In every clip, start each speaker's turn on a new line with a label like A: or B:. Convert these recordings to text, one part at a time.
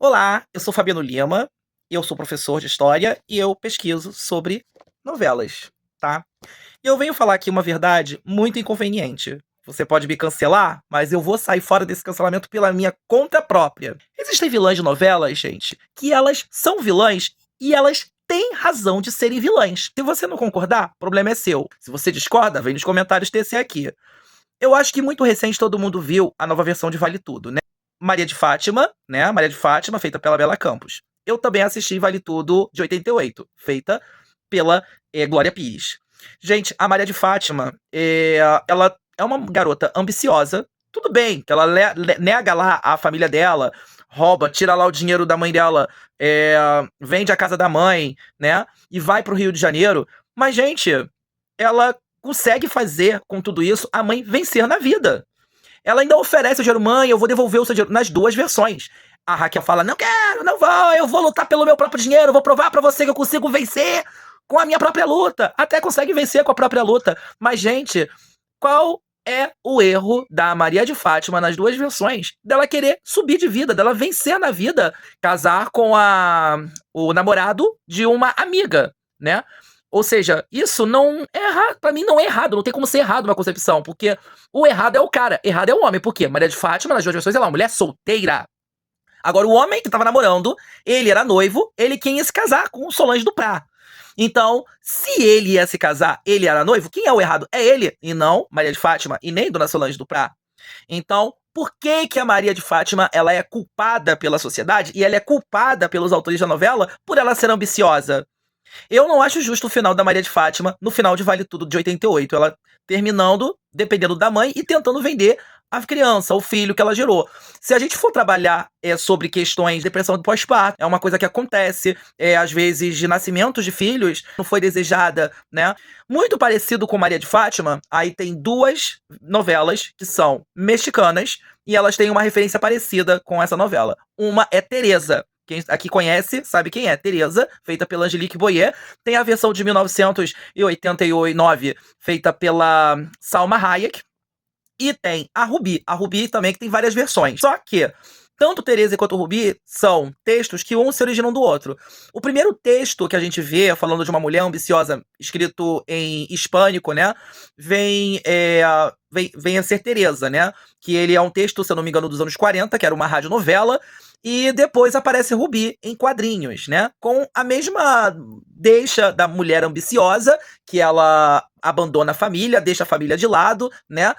A: Olá, eu sou Fabiano Lima, eu sou professor de história e eu pesquiso sobre novelas, tá? E eu venho falar aqui uma verdade muito inconveniente. Você pode me cancelar, mas eu vou sair fora desse cancelamento pela minha conta própria. Existem vilãs de novelas, gente, que elas são vilãs e elas têm razão de serem vilãs. Se você não concordar, o problema é seu. Se você discorda, vem nos comentários tecer aqui. Eu acho que muito recente todo mundo viu a nova versão de Vale Tudo, né? Maria de Fátima, né? Maria de Fátima, feita pela Bela Campos. Eu também assisti Vale Tudo de 88, feita pela Glória Pires. Gente, a Maria de Fátima, ela é uma garota ambiciosa. Tudo bem que ela nega lá a família dela, rouba, tira lá o dinheiro da mãe dela, vende a casa da mãe, né? E vai pro Rio de Janeiro. Mas, gente, ela consegue fazer com tudo isso a mãe vencer na vida. Ela ainda oferece o dinheiro, mãe, eu vou devolver o seu dinheiro, nas duas versões. A Raquel fala, não quero, não vou, eu vou lutar pelo meu próprio dinheiro, vou provar pra você que eu consigo vencer com a minha própria luta. Até consegue vencer com a própria luta. Mas, gente, qual é o erro da Maria de Fátima nas duas versões? Dela querer subir de vida, dela vencer na vida, casar com o namorado de uma amiga, né? Ou seja, isso não é errado. Pra mim não é errado, não tem como ser errado uma concepção, porque o errado é o cara, errado é o homem. Por quê? Maria de Fátima, nas duas versões, ela é uma mulher solteira. Agora, o homem que tava namorando, ele era noivo, ele quem ia se casar com Solange Duprá. Então, se ele ia se casar, ele era noivo, quem é o errado? É ele, e não Maria de Fátima, e nem Dona Solange Duprá. Então, por que que a Maria de Fátima, ela é culpada pela sociedade, e ela é culpada pelos autores da novela por ela ser ambiciosa? Eu não acho justo o final da Maria de Fátima no final de Vale Tudo de 88. Ela terminando, dependendo da mãe, e tentando vender a criança, o filho que ela gerou. Se a gente for trabalhar sobre questões de depressão do pós-parto, é uma coisa que acontece, às vezes, de nascimentos de filhos, não foi desejada, né? Muito parecido com Maria de Fátima, aí tem duas novelas que são mexicanas e elas têm uma referência parecida com essa novela. Uma é Teresa. Quem aqui conhece sabe quem é. Teresa, feita pela Angelique Boyer. Tem a versão de 1989, feita pela Salma Hayek. E tem a Rubi. A Rubi também, que tem várias versões. Só que tanto Teresa quanto Rubi são textos que um se originam do outro. O primeiro texto que a gente vê, falando de uma mulher ambiciosa, escrito em hispânico, né? Vem a ser Teresa, né? Que ele é um texto, se eu não me engano, dos anos 40, que era uma radionovela. E depois aparece Rubi em quadrinhos, né? Com a mesma deixa da mulher ambiciosa, que ela abandona a família, deixa a família de lado, né?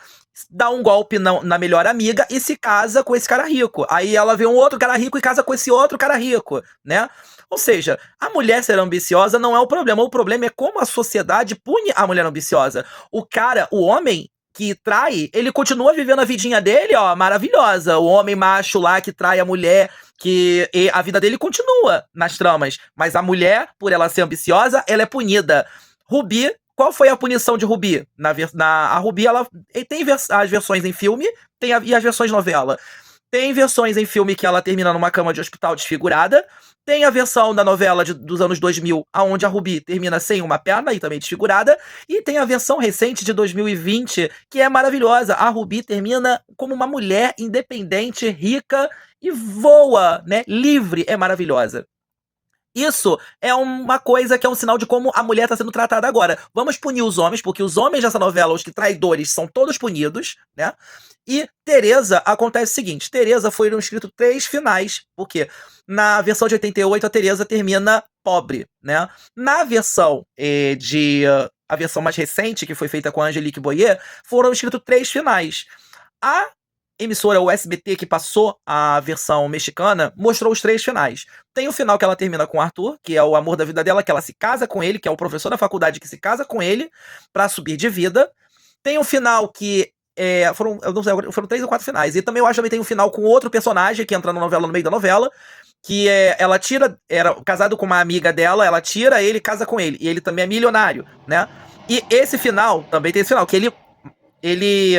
A: Dá um golpe na melhor amiga e se casa com esse cara rico. Aí ela vê um outro cara rico e casa com esse outro cara rico, né? Ou seja, a mulher ser ambiciosa não é o problema é como a sociedade pune a mulher ambiciosa. O cara, o homem que trai, ele continua vivendo a vidinha dele, ó, maravilhosa. O homem macho lá que trai a mulher, e a vida dele continua nas tramas. Mas a mulher, por ela ser ambiciosa, ela é punida. Rubi, qual foi a punição de Rubi? A Rubi, ela tem as versões em filme e as versões novela. Tem versões em filme que ela termina numa cama de hospital desfigurada. Tem a versão da novela dos anos 2000, onde a Rubi termina sem uma perna e também desfigurada. E tem a versão recente de 2020, que é maravilhosa. A Rubi termina como uma mulher independente, rica e voa, né? Livre, é maravilhosa. Isso é uma coisa que é um sinal de como a mulher está sendo tratada agora. Vamos punir os homens, porque os homens dessa novela, os que traidores, são todos punidos, né? E Teresa, acontece o seguinte, Teresa foram escritos 3 finais, porque na versão de 88 a Teresa termina pobre, né? Na versão a versão mais recente, que foi feita com a Angelique Boyer, foram escritos 3 finais. A emissora, o SBT, que passou a versão mexicana, mostrou os 3 finais. Tem o final que ela termina com o Arthur, que é o amor da vida dela, que ela se casa com ele, que é o professor da faculdade que se casa com ele pra subir de vida. Tem um final que foram 3 ou 4 finais. E também eu acho que tem um final com outro personagem que entra na novela no meio da novela, que ela era casado com uma amiga dela, ela tira ele e casa com ele. E ele também é milionário, né? E esse final, também tem esse final, que ele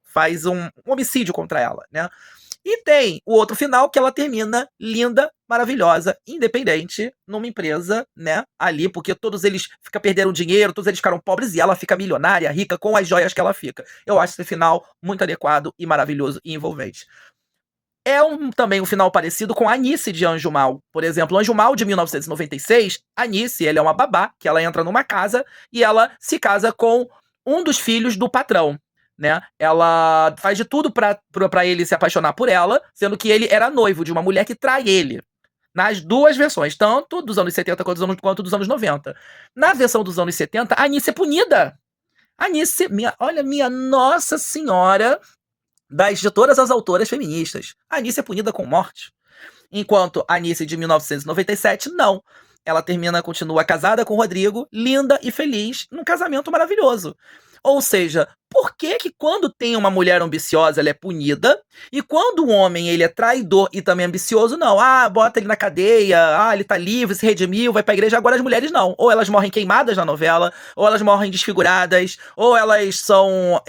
A: faz um homicídio contra ela, né? E tem o outro final que ela termina linda, maravilhosa, independente, numa empresa, né? Ali, porque todos eles perderam dinheiro, todos eles ficaram pobres e ela fica milionária, rica, com as joias que ela fica. Eu acho esse final muito adequado e maravilhoso e envolvente. É também um final parecido com Anice de Anjo Mal. Por exemplo, Anjo Mal de 1996, Anice, ela é uma babá, que ela entra numa casa e ela se casa com um dos filhos do patrão, né? Ela faz de tudo pra ele se apaixonar por ela, sendo que ele era noivo de uma mulher que trai ele. Nas duas versões, tanto dos anos 70 quanto dos anos 90. Na versão dos anos 70, a Anice é punida. A Anice, olha, minha Nossa Senhora, de todas as autoras feministas. A Anice é punida com morte. Enquanto a Anice de 1997, não. Ela continua casada com o Rodrigo, linda e feliz, num casamento maravilhoso. Ou seja, por que quando tem uma mulher ambiciosa ela é punida, e quando o homem ele é traidor e também ambicioso, não. Bota ele na cadeia, ele tá livre, se redimiu, vai pra igreja. Agora as mulheres não. Ou elas morrem queimadas na novela, ou elas morrem desfiguradas, ou elas são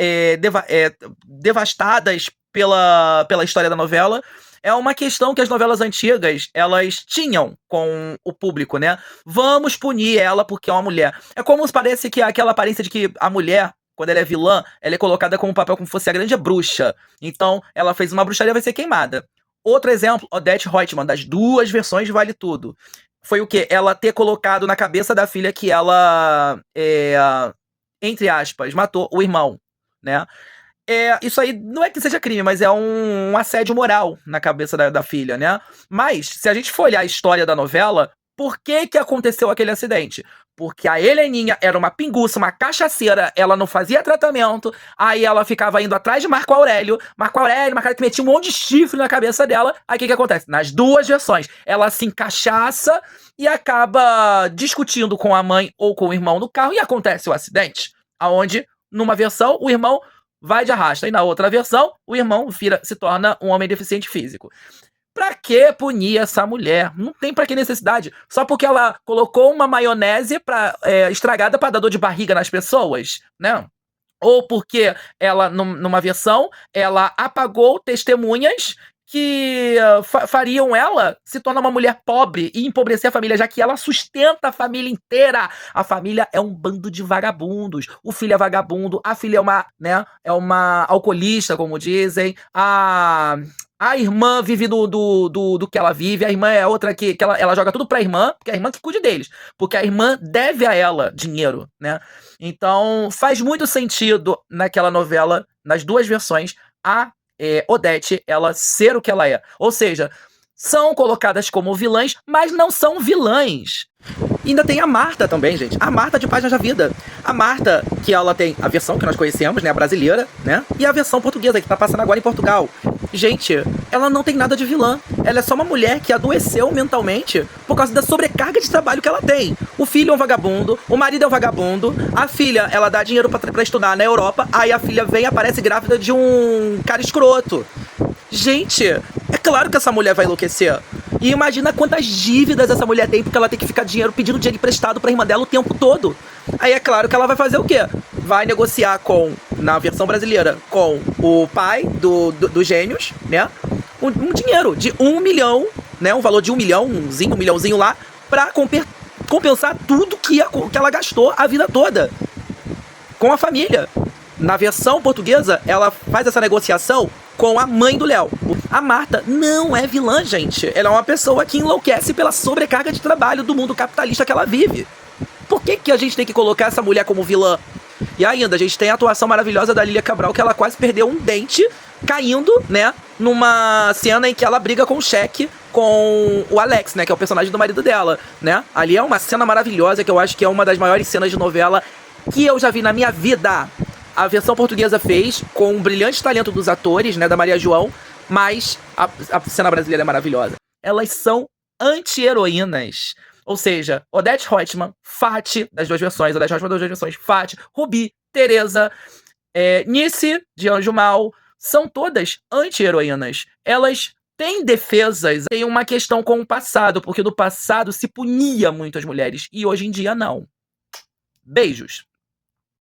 A: devastadas pela história da novela. É uma questão que as novelas antigas, elas tinham com o público, né? Vamos punir ela porque é uma mulher. É como parece que aquela aparência de que a mulher, quando ela é vilã, ela é colocada como um papel como se fosse a grande bruxa. Então, ela fez uma bruxaria, vai ser queimada. Outro exemplo, Odete Roitman, das duas versões de Vale Tudo. Foi o quê? Ela ter colocado na cabeça da filha que ela, entre aspas, matou o irmão, né? Isso aí não é que seja crime, mas é um assédio moral na cabeça da filha, né? Mas, se a gente for olhar a história da novela, por que aconteceu aquele acidente? Porque a Heleninha era uma pinguça, uma cachaceira, ela não fazia tratamento, aí ela ficava indo atrás de Marco Aurélio que metia um monte de chifre na cabeça dela, aí o que acontece? Nas duas versões, ela se encachaça e acaba discutindo com a mãe ou com o irmão no carro, e acontece o acidente, aonde, numa versão, o irmão vai de arrasta. E na outra versão, o irmão se torna um homem deficiente físico. Pra que punir essa mulher? Não tem pra que necessidade. Só porque ela colocou uma maionese estragada pra dar dor de barriga nas pessoas, né? Ou porque ela, numa versão, ela apagou testemunhas que fariam ela se tornar uma mulher pobre e empobrecer a família, já que ela sustenta a família inteira. A família é um bando de vagabundos. O filho é vagabundo, a filha é uma alcoolista, como dizem. A irmã vive do que ela vive. A irmã é outra que ela joga tudo pra irmã, porque é a irmã que cuide deles. Porque a irmã deve a ela dinheiro, né? Então, faz muito sentido naquela novela, nas duas versões, Odete, ela ser o que ela é. Ou seja, são colocadas como vilãs, mas não são vilãs. E ainda tem a Marta também, gente. A Marta de Páginas da Vida. A Marta, que ela tem a versão que nós conhecemos, né, a brasileira, né? E a versão portuguesa, que tá passando agora em Portugal. Gente, ela não tem nada de vilã. Ela é só uma mulher que adoeceu mentalmente por causa da sobrecarga de trabalho que ela tem. O filho é um vagabundo, o marido é um vagabundo, a filha, ela dá dinheiro pra estudar na Europa, aí a filha vem e aparece grávida de um cara escroto. Gente, é claro que essa mulher vai enlouquecer. E imagina quantas dívidas essa mulher tem, porque ela tem que ficar pedindo dinheiro emprestado pra irmã dela o tempo todo. Aí é claro que ela vai fazer o quê? Vai negociar na versão brasileira, com o pai dos gêmeos, né? Um dinheiro de 1 milhão, né? Um valor de 1 milhão, um milhãozinho lá, pra compensar tudo que ela gastou a vida toda com a família. Na versão portuguesa, ela faz essa negociação com a mãe do Léo. A Marta não é vilã, gente. Ela é uma pessoa que enlouquece pela sobrecarga de trabalho do mundo capitalista que ela vive. Por que a gente tem que colocar essa mulher como vilã? E ainda, a gente tem a atuação maravilhosa da Lília Cabral, que ela quase perdeu um dente caindo, né, numa cena em que ela briga com o Cheque, com o Alex, né, que é o personagem do marido dela, né? Ali é uma cena maravilhosa, que eu acho que é uma das maiores cenas de novela que eu já vi na minha vida. A versão portuguesa fez, com um brilhante talento dos atores, né, da Maria João, mas a cena brasileira é maravilhosa. Elas são anti-heroínas. Ou seja, Odete Roitman, Fati, das duas versões, Fati, Rubi, Teresa, Nice, de Anjo Mal, são todas anti-heroínas. Elas têm defesas, tem uma questão com o passado, porque no passado se punia muito as mulheres, e hoje em dia não. Beijos.